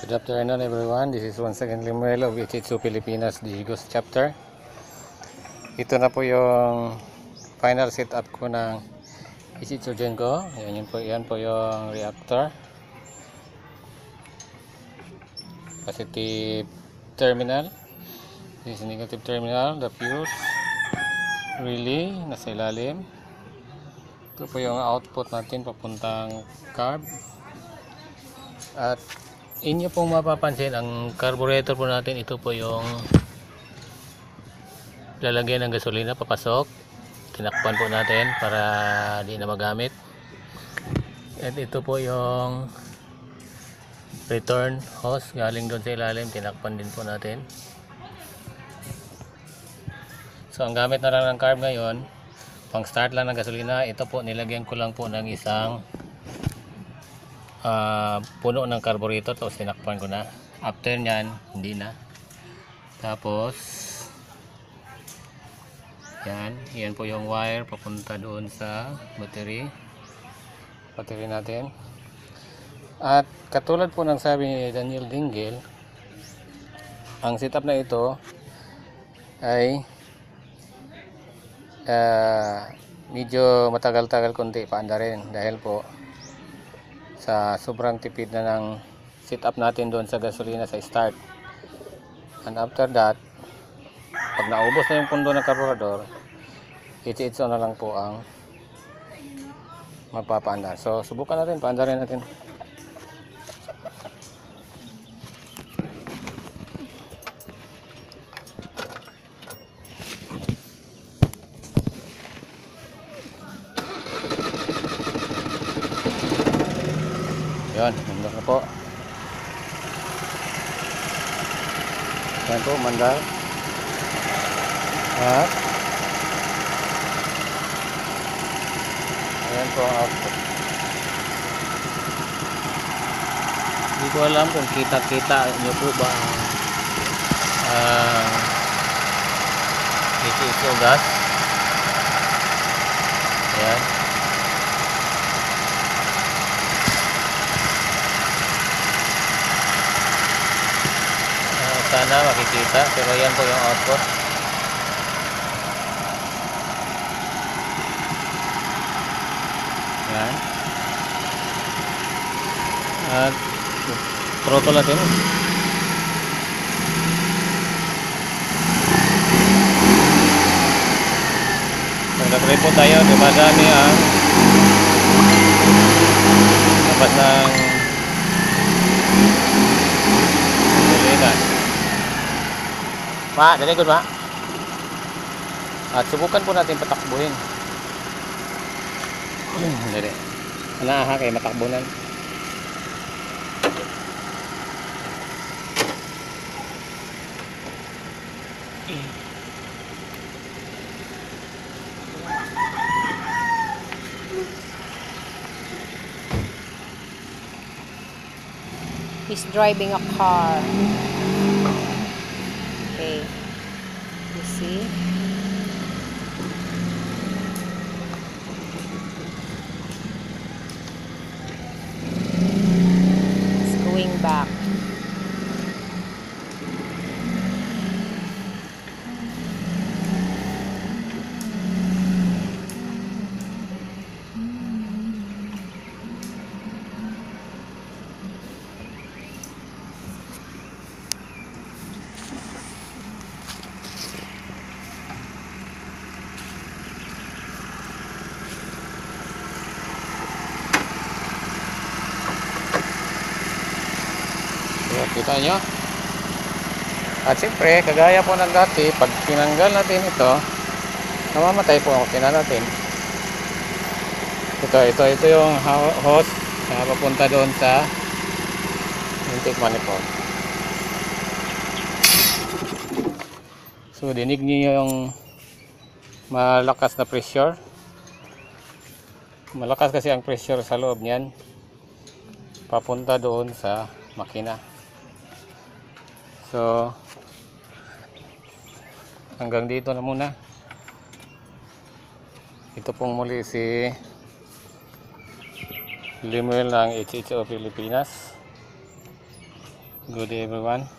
Good afternoon everyone, this is once again Limuel of Ichitsu Pilipinas Digos chapter. Ito na po yung final setup ko ng Ichitsu Genko. Yan po yung reactor, positive terminal, this is negative terminal, the fuse, relay nasa ilalim. Ito po yung output natin papuntang carb. At inyo pong mapapansin, ang carburetor po natin, ito po yung lalagyan ng gasolina papasok. Tinakpan po natin para di na magamit. At ito po yung return hose galing doon sa ilalim, tinakpan din po natin. So ang gamit na lang ng carb ngayon, pang start lang ng gasolina. Ito po, nilagyan ko lang po ng isang puno ng carburetor, tapos tinakpan ko na. After nyan, hindi na. Tapos yan po yung wire papunta doon sa battery natin. At katulad po ng sabi ni Daniel Dingle, ang setup na ito ay medyo matagal-tagal konti paanda rin, dahil po sa sobrang tipid na ng setup natin doon sa gasolina sa start. And after that, pag naubos na yung pundo ng carburetor, itso na lang po ang magpapaandar. So subukan natin, paandarin natin. Yan, mandar na po. Yan po, mandar. At ayan po ang output. Hindi ko alam kung kita-kita nyo po ba ang ito gas. Ayan. Sana makikita, pero yan po yung output. Yan. At throttle natin. Nag-try po tayo, dumadami ang labas ng gasolina. Ma, dali good ma. At subukan po natin patakbuhin. Dali. Anaha kay matakbunan. He's driving a car. Okay. You see? It's going back. Kita nyo? At siyempre, kagaya po ng dati, pag tinanggal natin ito, namamatay po ang makina natin. Ito yung hose na papunta doon sa intake manifold. So dinig niyo yung malakas na pressure. Malakas kasi ang pressure sa loob niyan, papunta doon sa makina. So hanggang dito na muna. Ito pong muli si Limuel ng Ichitsu Pilipinas. Good day everyone.